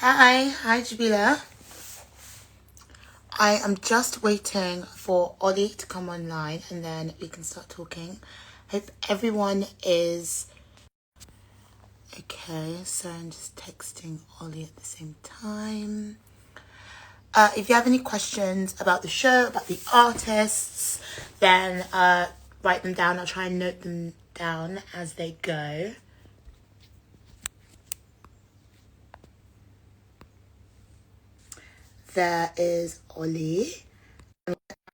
Hi, Jebila. I am just waiting for Ollie to come online and then we can start talking. Hope everyone is okay. So I'm just texting Ollie at the same time. If you have any questions about the show, about the artists, then write them down. I'll try and note them down as they go. There is Ollie.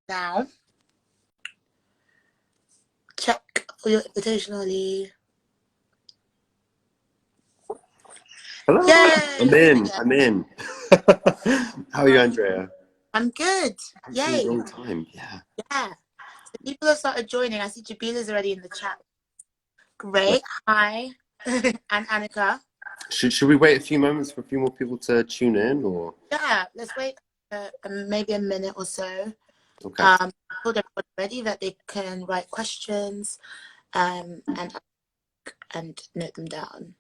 Now, check for your invitation, Ollie. Hello. Yay! I'm in. How are you, Aindrea? I'm good. Haven't seen you in a Yay! long time. Yeah. Yeah. So people have started joining. I see Jebila's already in the chat. Well, Great. Hi. And Annika. should we wait a few moments for a few more people to tune in, or? Yeah, let's wait maybe a minute or so. Okay. Told everybody ready that they can write questions and note them down.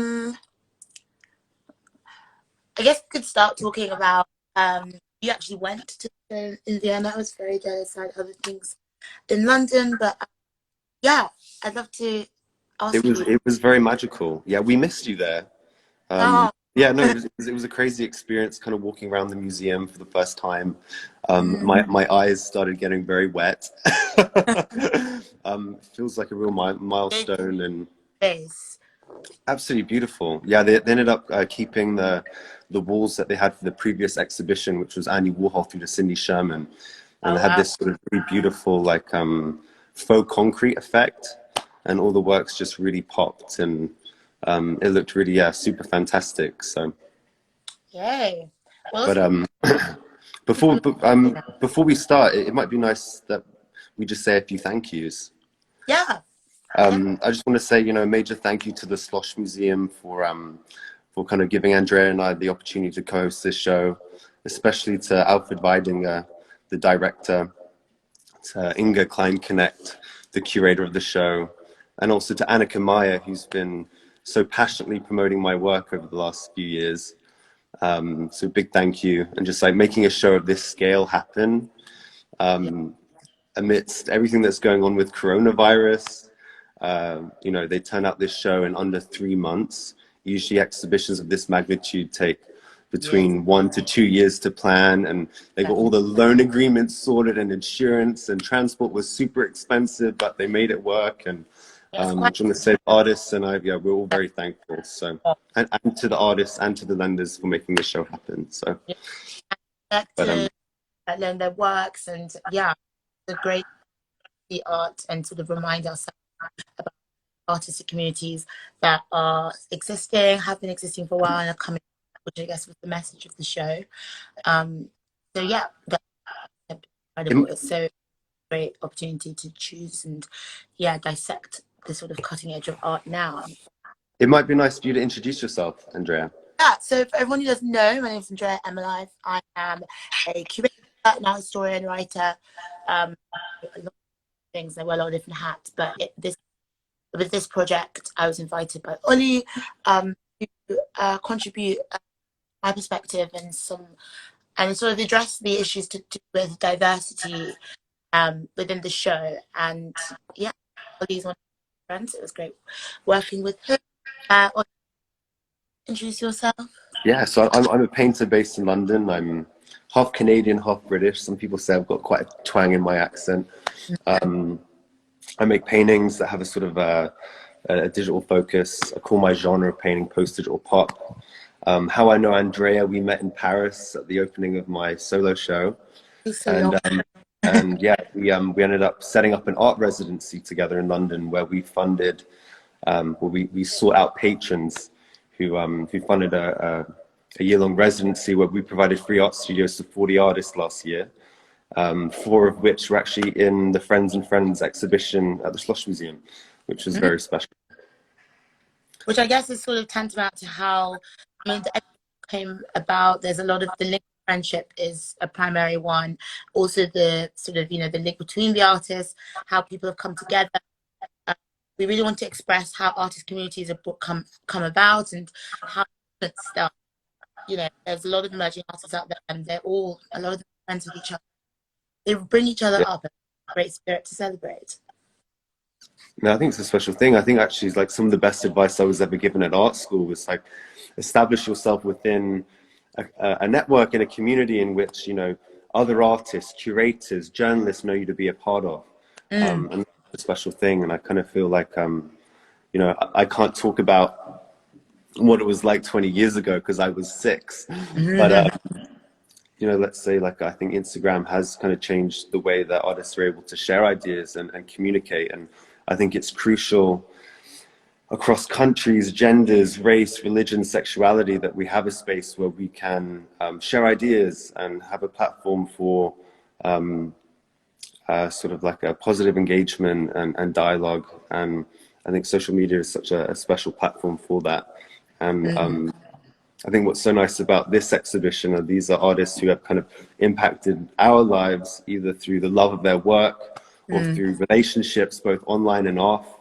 I guess we could start talking about you actually went to Indiana. I was very jealous. I had other things in London, but yeah, I'd love to It ask was you. it was very magical. Yeah, we missed you there. Oh, Yeah, no, it was a crazy experience, kind of walking around the museum for the first time. My eyes started getting very wet. Feels like a real big milestone and face. absolutely beautiful. Yeah, they ended up keeping the walls that they had for the previous exhibition, which was Andy Warhol through to Cindy Sherman, and Oh, they had wow. this sort of really beautiful like faux concrete effect, and all the works just really popped, and it looked really super fantastic. So, Yay. Well, but people, before we start, it might be nice that we just say a few thank yous. yeah, yeah. I just want to say, a major thank you to the Schloss Museum for kind of giving Aindrea and I the opportunity to co-host this show, especially to Alfred Weidinger, the director, to Inga Klein-Connect, the curator of the show, and also to Annika Meyer, who's been so passionately promoting my work over the last few years. So big thank you, and just like making a show of this scale happen amidst everything that's going on with coronavirus. They turn out this show in under 3 months. Usually exhibitions of this magnitude take Yes, between 1 to 2 years to plan, and they got all definitely. the loan agreements sorted, and insurance and transport was super expensive, but they made it work. And It's I quite just want to say artists and I, yeah, we're all very thankful. So, and to the artists and to the lenders for making this show happen. So, but effective and learn their works, and yeah, it's a great the art and sort of remind ourselves about artistic communities that are existing, have been existing for a while, and are coming, which I guess was the message of the show. So yeah, that's incredible. it, It's so great opportunity to choose and dissect the sort of cutting edge of art now. it might be nice for you to introduce yourself, Aindrea. Yeah, so for everyone who doesn't know, my name is Aindrea Emelife. I am a curator, an art historian, writer, a lot of things. I wear a lot of different hats, but with this project, I was invited by Ollie to contribute my perspective and sort of address the issues to do with diversity within the show. And yeah, Ollie's one of my friends. It was great working with him. Ollie, introduce yourself. Yeah, so I'm a painter based in London. I'm half Canadian, half British. Some people say I've got quite a twang in my accent. I make paintings that have a sort of a digital focus. I call my genre of painting post-digital pop. How I know Aindrea, we met in Paris at the opening of my solo show, It's so long. and yeah, we ended up setting up an art residency together in London where we funded, we sought out patrons who funded a year-long residency where we provided free art studios to 40 artists last year. 4 of which were actually in the Friends and Friends exhibition at the Schlossmuseum, which was very special. Which I guess is sort of tantamount to how, the came about. There's a lot of the link friendship is a primary one. Also the sort of, the link between the artists, how people have come together. We really want to express how artist communities have come about and how stuff. You know, there's a lot of emerging artists out there, and a lot of them are friends with each other. They bring each other up, and great spirit to celebrate. No, I think it's a special thing. I think actually it's like some of the best advice I was ever given at art school was like establish yourself within a network in a community in which, you know, other artists, curators, journalists know you to be a part of. And that's a special thing. And I kind of feel like, you know, I can't talk about what it was like 20 years ago because I was 6. But, you know, let's say like I think Instagram has kind of changed the way that artists are able to share ideas and communicate. And I think it's crucial across countries, genders, race, religion, sexuality, that we have a space where we can share ideas and have a platform for sort of like a positive engagement and dialogue. And I think social media is such a special platform for that. And I think what's so nice about this exhibition are these are artists who have kind of impacted our lives, either through the love of their work or through relationships, both online and off.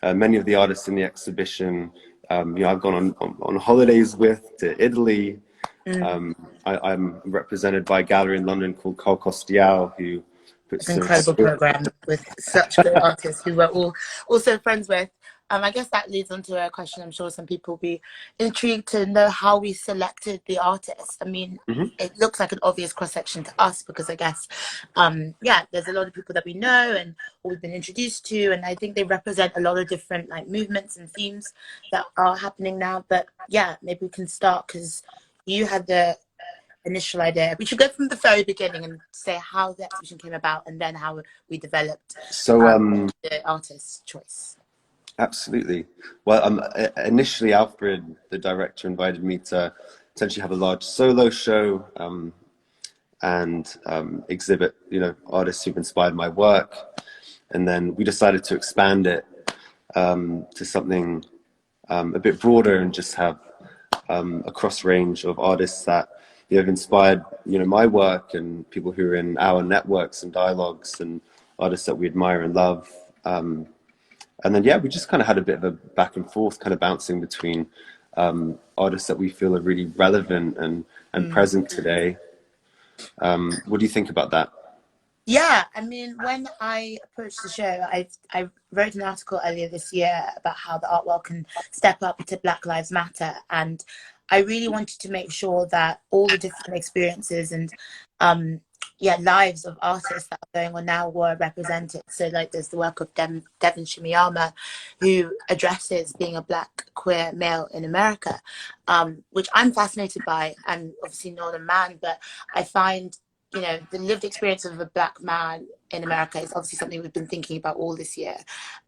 Many of the artists in the exhibition, you know, I've gone on holidays with to Italy. I'm represented by a gallery in London called Col Costiao, who puts an incredible program with such great artists who we're all also friends with. I guess that leads on to a question I'm sure some people will be intrigued to know how we selected the artists. I mean, it looks like an obvious cross-section to us because I guess, yeah, there's a lot of people that we know and we've been introduced to, and I think they represent a lot of different like movements and themes that are happening now. But yeah, maybe we can start because you had the initial idea. We should go from the very beginning and say how the exhibition came about and then how we developed the artist's choice. Absolutely. Well, initially Alfred, the director, invited me to essentially have a large solo show and exhibit, you know, artists who've inspired my work. And then we decided to expand it to something a bit broader and just have a cross range of artists that, you know, have inspired, you know, my work and people who are in our networks and dialogues and artists that we admire and love. And then, yeah, we just kind of had a bit of a back and forth, kind of bouncing between artists that we feel are really relevant and present today. What do you think about that? Yeah, I mean, when I approached the show, I wrote an article earlier this year about how the art world can step up to Black Lives Matter. And I really wanted to make sure that all the different experiences and lives of artists that are going on now were represented. So like there's the work of Devan Shimoyama, who addresses being a Black queer male in America, which I'm fascinated by. I'm obviously not a man, but I find, you know, the lived experience of a Black man in America is obviously something we've been thinking about all this year,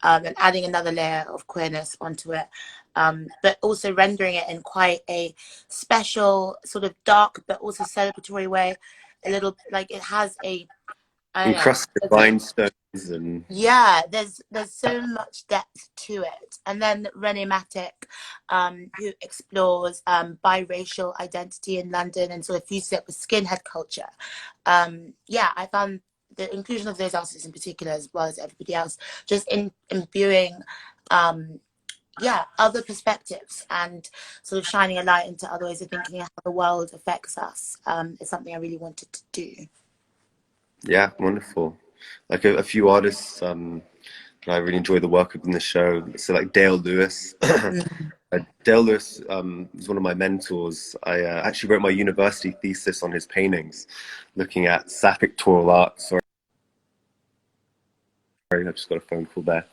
and adding another layer of queerness onto it, but also rendering it in quite a special, sort of dark, but also celebratory way. A little like it has a, I don't Encrusted know, rhinestones and yeah, there's so much depth to it. And then Rene Matic, who explores biracial identity in London and sort of fuses it with skinhead culture. Yeah, I found the inclusion of those artists in particular, as well as everybody else, just imbuing other perspectives and sort of shining a light into other ways of thinking how the world affects us, is something I really wanted to do. yeah, wonderful. Like a few artists that I really enjoy the work of in the show. So like Dale Lewis. Dale Lewis was one of my mentors. I actually wrote my university thesis on his paintings, looking at Sapphic pictorial art. Sorry, I just got a phone call there.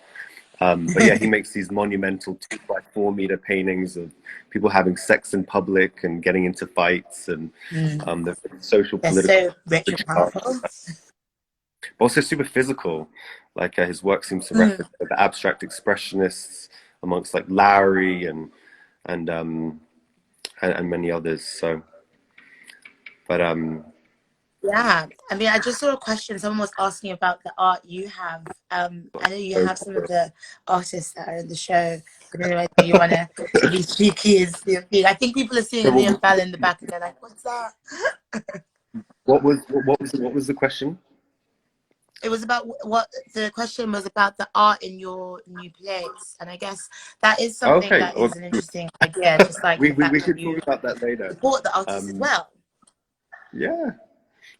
But yeah, he makes these monumental 2x4 meter paintings of people having sex in public and getting into fights and the social, They're political, so rich and powerful. but also super physical. Like his work seems to reference the abstract expressionists amongst like Lowry and many others. So, but yeah, I mean, I just saw a question. Someone was asking about the art you have. I know you have some of the artists that are in the show. I don't know whether you want to be cheeky. I think people are seeing a Liam Fallon in the back and they're like, "What's that?" what was the question? it was about what the question was about the art in your new place, and I guess that is something Okay, that well, is an interesting idea. Just like the we fact that could talk you about that later. support the artists as well. Yeah.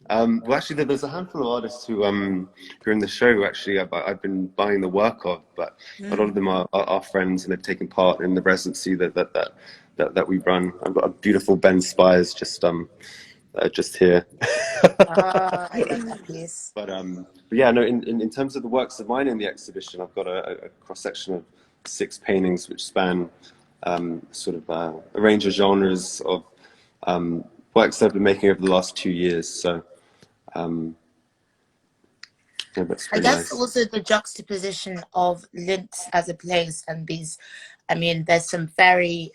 Well, actually, there's a handful of artists who are in the show who actually I've been buying the work of, but a lot of them are friends and they've taken part in the residency that we run. I've got a beautiful Ben Spiers just here. Ah, I love that piece. But yeah, no. In terms of the works of mine in the exhibition, I've got a cross section of 6 paintings which span sort of a range of genres of works that I've been making over the last 2 years. So yeah, that's I pretty guess nice. also the juxtaposition of Linz as a place and these, I mean, there's some very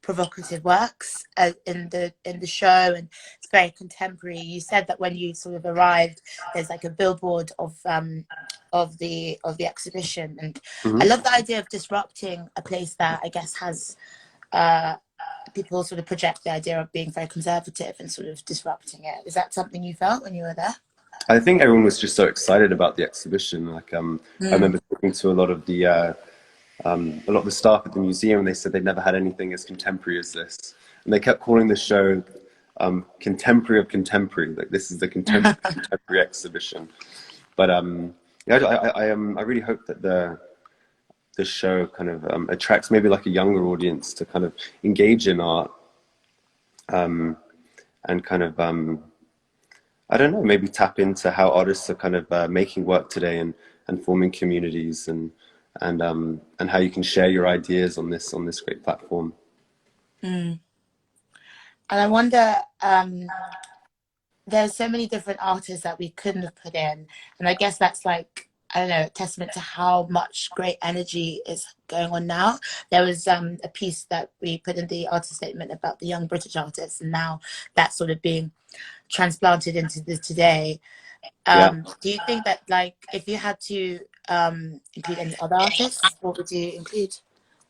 provocative works in the show, and it's very contemporary. You said that when you sort of arrived, there's like a billboard of the exhibition, and I love the idea of disrupting a place that I guess has people sort of project the idea of being very conservative and sort of disrupting it. Is that something you felt when you were there? I think everyone was just so excited about the exhibition. Like I remember talking to a lot of the staff at the museum, and they said they'd never had anything as contemporary as this. And they kept calling the show contemporary of contemporary. Like this is the contemporary exhibition. But yeah, I really hope that the show kind of attracts maybe like a younger audience to kind of engage in art and kind of I don't know, maybe tap into how artists are kind of making work today and forming communities and how you can share your ideas on this great platform. And I wonder, there's so many different artists that we couldn't have put in, and I guess that's like, I don't know, a testament to how much great energy is going on now. There was a piece that we put in the artist statement about the young British artists, and now that's sort of being transplanted into the today. Yeah, Do you think that, like, if you had to include any other artists, what would you include?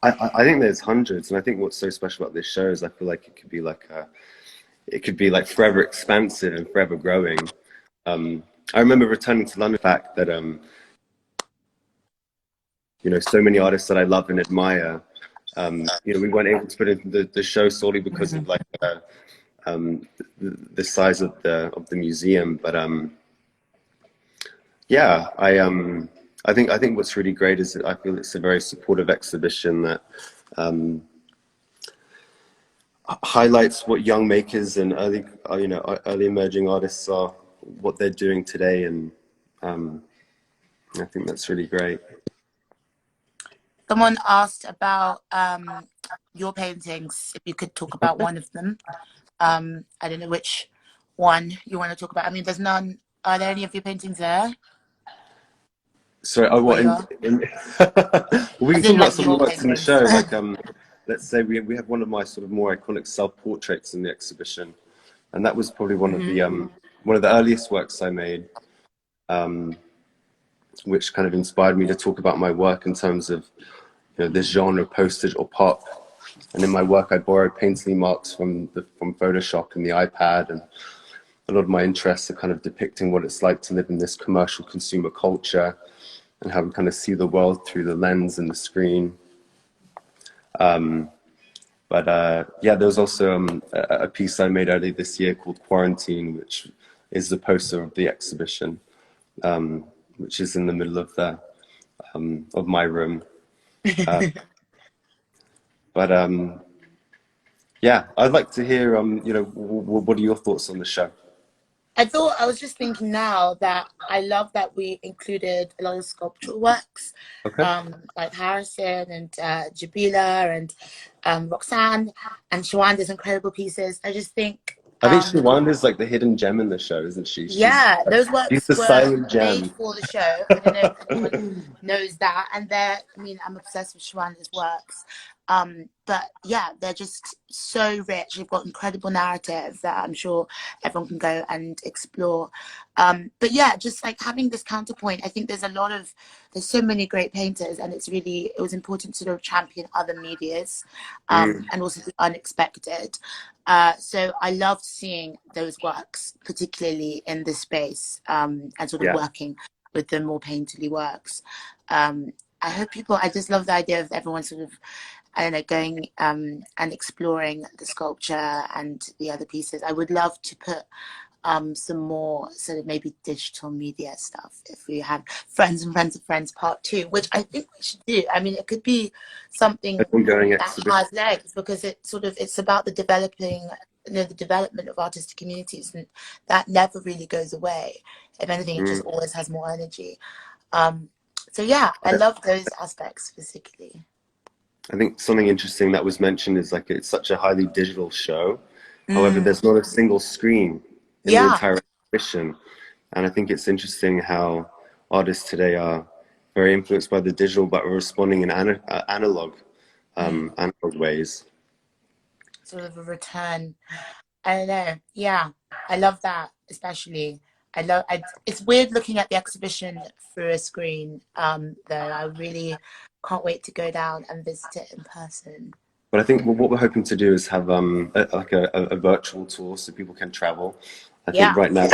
I think there's hundreds, and I think what's so special about this show is I feel like it could be like forever expansive and forever growing. I remember returning to London, the fact that you know, so many artists that I love and admire. You know, we weren't able to put in the show solely because of like the size of the museum, but yeah, I think what's really great is that I feel it's a very supportive exhibition that highlights what young makers and early emerging artists are, what they're doing today, and I think that's really great. Someone asked about your paintings, if you could talk about Okay. one of them. I don't know which one you want to talk about. I mean, there's none. Are there any of your paintings there? So, Where you are? we can As talk in, about like, some of the your works in the paintings. show. Like, let's say we have one of my sort of more iconic self-portraits in the exhibition, and that was probably one of the earliest works I made, which kind of inspired me to talk about my work in terms of, you know, this genre, postage or pop. And in my work, I borrowed painterly marks from Photoshop and the iPad, and a lot of my interests are kind of depicting what it's like to live in this commercial consumer culture and how we kind of see the world through the lens and the screen. Yeah, there was also a piece I made earlier this year called Quarantine, which is the poster of the exhibition, which is in the middle of my room. But yeah, I'd like to hear, you know, what are your thoughts on the show? I was just thinking now that I love that we included a lot of sculptural works, Okay. like Harrison and Jebila and Roxanne and Shawanda's incredible pieces. I just think, I think Shawanda's like the hidden gem in the show, isn't she? yeah, those She's works the were silent made gem. for the show. I don't know if anyone knows that. And I mean, I'm obsessed with Shawanda's works. But yeah, they're just so rich. They've got incredible narratives that I'm sure everyone can go and explore. But yeah, just like having this counterpoint, I think there's so many great painters, and it was important to sort of champion other medias, and also the unexpected. So I loved seeing those works, particularly in this space, and sort of working with the more painterly works. I just love the idea of everyone sort of, I don't know, going and exploring the sculpture and the other pieces. I would love to put some more sort of maybe digital media stuff if we have Friends and Friends of Friends Part 2, which I think we should do. I mean, it could be something that has legs, because it's about the development of artistic communities, and that never really goes away. If anything, it just always has more energy. So yeah, I love those aspects particularly. I think something interesting that was mentioned is like it's such a highly digital show. However, there's not a single screen in the entire exhibition. And I think it's interesting how artists today are very influenced by the digital, but are responding in analog ways. Sort of a return. I don't know. Yeah, I love that especially. It's weird looking at the exhibition through a screen, though. I really can't wait to go down and visit it in person. But I think what we're hoping to do is have a virtual tour so people can travel. I think right now,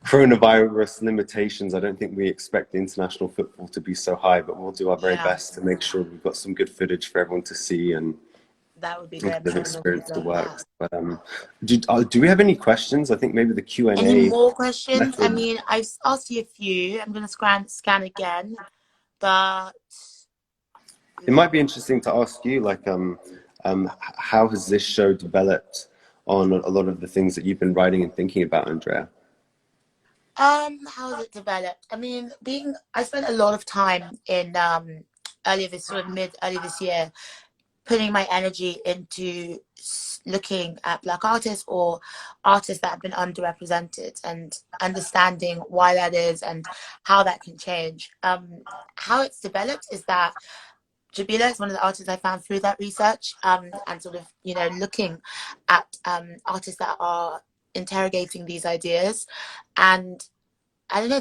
coronavirus limitations, I don't think we expect the international football to be so high, but we'll do our very best to make sure we've got some good footage for everyone to see and that would be great. Experience the work. But do we have any questions? I think maybe the Q&A. Any more questions? I mean, I've asked you a few. I'm going to scan again, but it might be interesting to ask you, like, how has this show developed on a lot of the things that you've been writing and thinking about, Aindrea? How has it developed? I mean, I spent a lot of time in early this year, putting my energy into looking at Black artists or artists that have been underrepresented and understanding why that is and how that can change. How it's developed is that Jebila is one of the artists I found through that research, and sort of, looking at artists that are interrogating these ideas. And I don't know,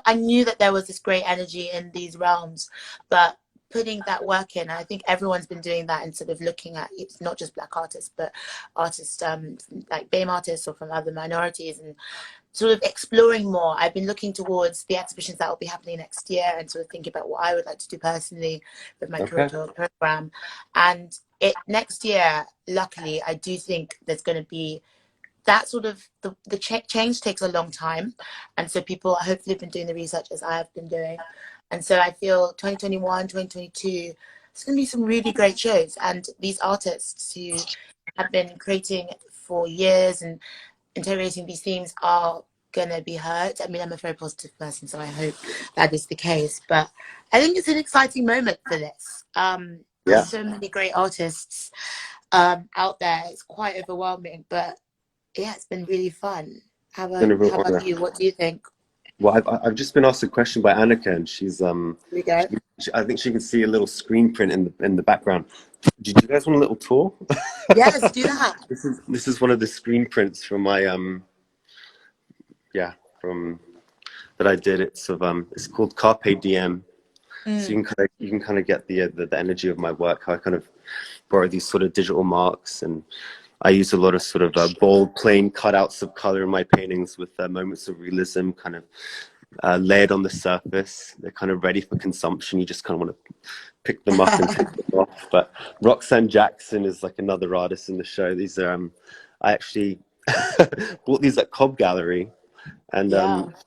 I knew that there was this great energy in these realms, but putting that work in, I think everyone's been doing that and sort of looking at, it's not just Black artists, but artists like BAME artists or from other minorities, and sort of exploring more. I've been looking towards the exhibitions that will be happening next year and sort of thinking about what I would like to do personally with my curatorial program. And next year, luckily, I do think there's going to be that sort of, the change takes a long time. And so people hopefully have been doing the research as I have been doing. And so I feel 2021, 2022, it's going to be some really great shows. And these artists who have been creating for years and interrogating these themes are going to be heard. I mean, I'm a very positive person, so I hope that is the case. But I think it's an exciting moment for this. There's so many great artists out there. It's quite overwhelming, but yeah, it's been really fun. How about you? What do you think? Well, I've just been asked a question by Annika, and she's I think she can see a little screen print in the background. Do you guys want a little tour? Yes, do that. This is one of the screen prints from my from that I did. It's called Carpe Diem. So you can kind of get the energy of my work. How I kind of borrow these sort of digital marks, and I use a lot of sort of bold, plain cutouts of color in my paintings with moments of realism kind of layered on the surface. They're kind of ready for consumption. You just kind of want to pick them up and take them off. But Roxanne Jackson is like another artist in the show. These are, I actually bought these at Cobb Gallery. And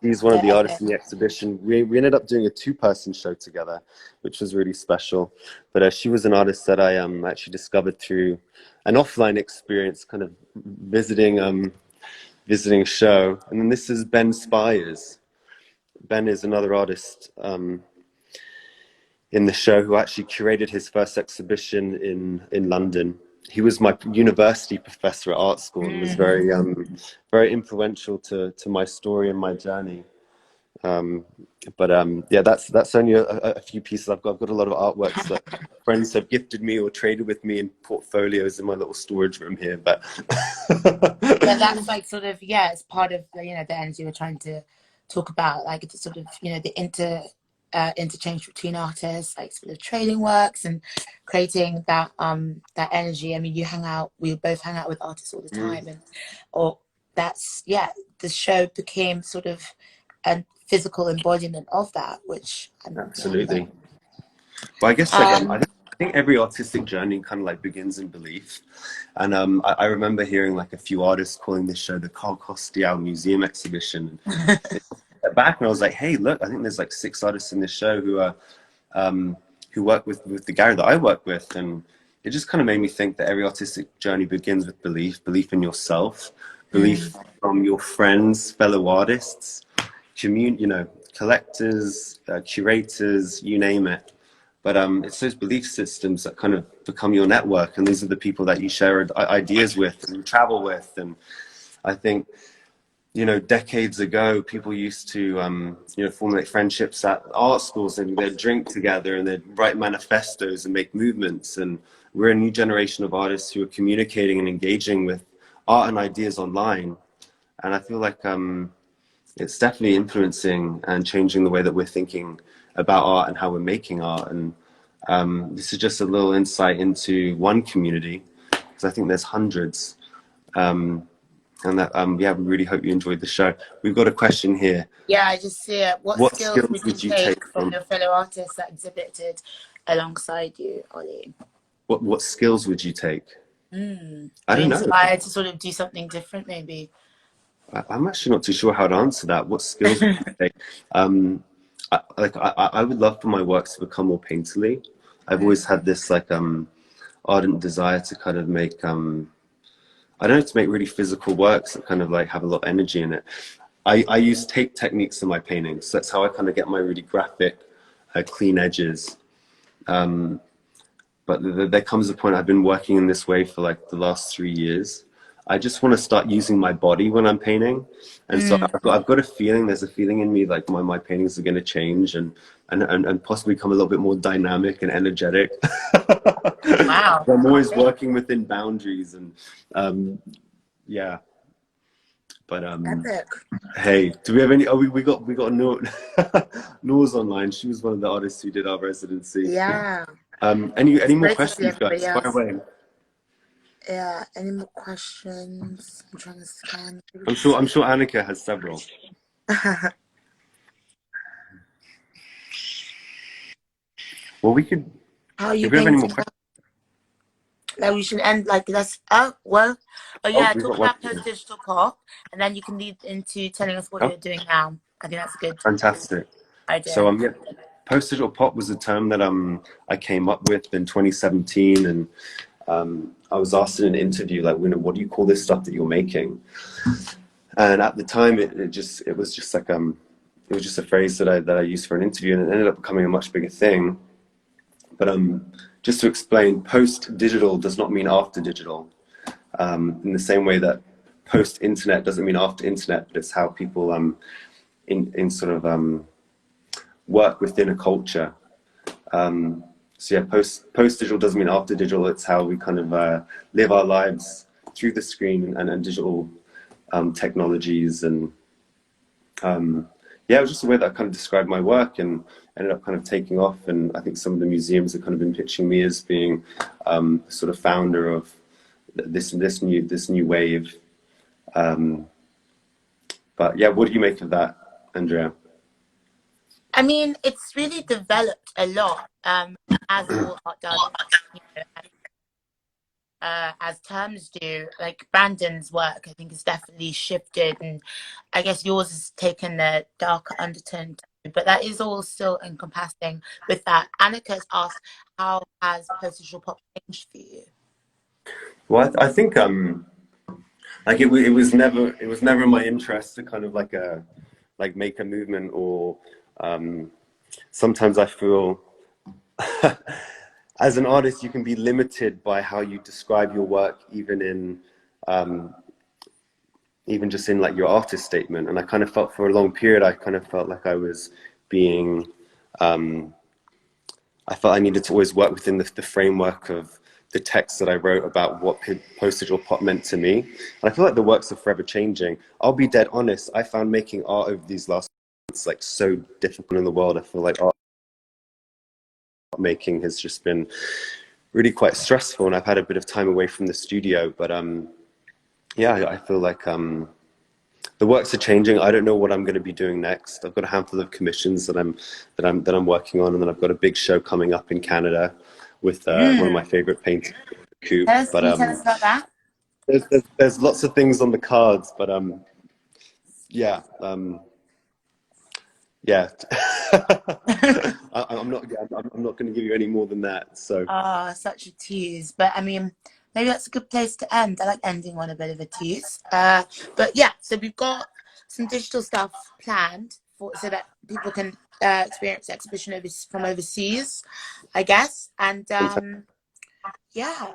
he's one of the artists in the exhibition. We ended up doing a two-person show together, which was really special. But she was an artist that I actually discovered through an offline experience, kind of visiting a show. And then this is Ben Spiers. Ben is another artist in the show who actually curated his first exhibition in London. He was my university professor at art school and was very influential to my story and my journey. Yeah, that's only a few pieces. I've got a lot of artworks that friends have gifted me or traded with me in portfolios in my little storage room here. But yeah, that's like sort of, yeah, it's part of the, the energy we're trying to talk about, like it's sort of, the interchange between artists, like sort of trading works and creating that energy. I mean, we both hang out with artists all the time, and the show became sort of a physical embodiment of that, which absolutely. Well, I guess I think every artistic journey kind of like begins in belief, and I remember hearing like a few artists calling this show the Carl Costial Museum Exhibition. Back, and I was like, hey, look, I think there's like 6 artists in this show who are who work with the gallery that I work with, and it just kind of made me think that every artistic journey begins with belief in yourself, belief from your friends, fellow artists, collectors, curators, you name it. But it's those belief systems that kind of become your network, and these are the people that you share ideas with and travel with. And I think, decades ago, people used to, formulate friendships at art schools, and they'd drink together and they'd write manifestos and make movements. And we're a new generation of artists who are communicating and engaging with art and ideas online. And I feel like it's definitely influencing and changing the way that we're thinking about art and how we're making art. And this is just a little insight into one community, because I think there's hundreds. And that, we really hope you enjoyed the show. We've got a question here. Yeah, I just see it. What skills would you take from from your fellow artists that exhibited alongside you, Ollie? What skills would you take? I don't know. Inspired to sort of do something different, maybe. I'm actually not too sure how to answer that. What skills would you take? I would love for my works to become more painterly. I've always had this ardent desire to kind of make I don't know, to make really physical works that kind of like have a lot of energy in it. I use tape techniques in my paintings. So that's how I kind of get my really graphic, clean edges. But there comes a point, I've been working in this way for like the last 3 years. I just want to start using my body when I'm painting. And so I've got a feeling, there's a feeling in me like my paintings are going to change and possibly become a little bit more dynamic and energetic. Wow. I'm always working within boundaries, and yeah. But Epic. hey, do we have any? Oh, we got Noor, Noor's online. She was one of the artists who did our residency. Yeah. Any more questions, guys? Fire away. Yeah. Any more questions? I'm trying to scan. I'm sure Annika has several. Well, we could. How are you if we have any more painting? questions, Like we should end like that's talk about post-digital pop, and then you can lead into telling us what you're doing now. I think that's a good. Fantastic. Idea. So post-digital pop was a term that I came up with in 2017, and I was asked in an interview, like, what do you call this stuff that you're making? And at the time, it was just a phrase that I used for an interview, and it ended up becoming a much bigger thing. But just to explain, post-digital does not mean after digital. In the same way that post-internet doesn't mean after internet, but it's how people in sort of work within a culture. So yeah, post-digital doesn't mean after digital. It's how we kind of live our lives through the screen and digital technologies. And it was just a way that I kind of described my work, and ended up kind of taking off. And I think some of the museums have kind of been pitching me as being sort of founder of this new wave. But yeah, what do you make of that, Aindrea? I mean, it's really developed a lot, as all art does, as terms do. Like Brandon's work, I think, has definitely shifted, and I guess yours has taken the darker undertone, but that is all still encompassing with that. Annika's asked, how has post-digital pop changed for you? Well, I think like it was never my interest to kind of like make a movement, or sometimes I feel as an artist you can be limited by how you describe your work, even in even just in like your artist statement. And I kind of felt for a long period, I kind of felt like I was being, I felt I needed to always work within the framework of the text that I wrote about what postage or pop meant to me. And I feel like the works are forever changing. I'll be dead honest, I found making art over these last months like so difficult in the world. I feel like art making has just been really quite stressful, and I've had a bit of time away from the studio. But yeah, I feel like the works are changing. I don't know what I'm going to be doing next. I've got a handful of commissions that I'm working on, and then I've got a big show coming up in Canada with one of my favorite painters, Coop. But Can you tell us about that? there's lots of things on the cards, but yeah. Yeah, I'm not going to give you any more than that. So, Such a tease. But I mean, maybe that's a good place to end. I like ending on a bit of a tease. But yeah, so we've got some digital stuff planned so that people can experience the exhibition from overseas, I guess. And yeah,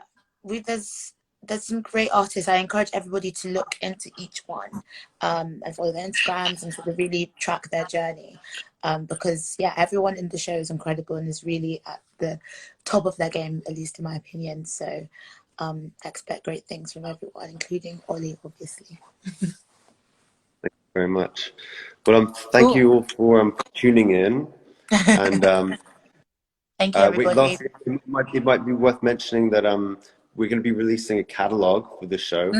there's some great artists. I encourage everybody to look into each one and follow their Instagrams and sort of really track their journey. Because yeah, everyone in the show is incredible and is really at the top of their game, at least in my opinion. So expect great things from everyone, including Ollie, obviously. thank you very much. Well, thank you all for tuning in. And thank you, everybody. lastly, it might be worth mentioning that we're going to be releasing a catalog for the show.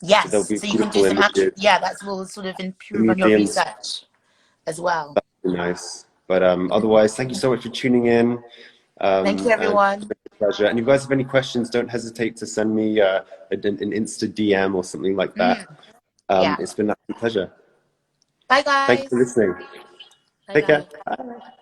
Yes, so you can do some action. Yeah, that will sort of improve on your research as well. That'd be nice. But otherwise, thank you so much for tuning in. Thank you, everyone. It's been a pleasure. And if you guys have any questions, don't hesitate to send me an Insta DM or something like that. It's been a pleasure. Bye, guys. Thanks for listening. Bye, Take care. bye.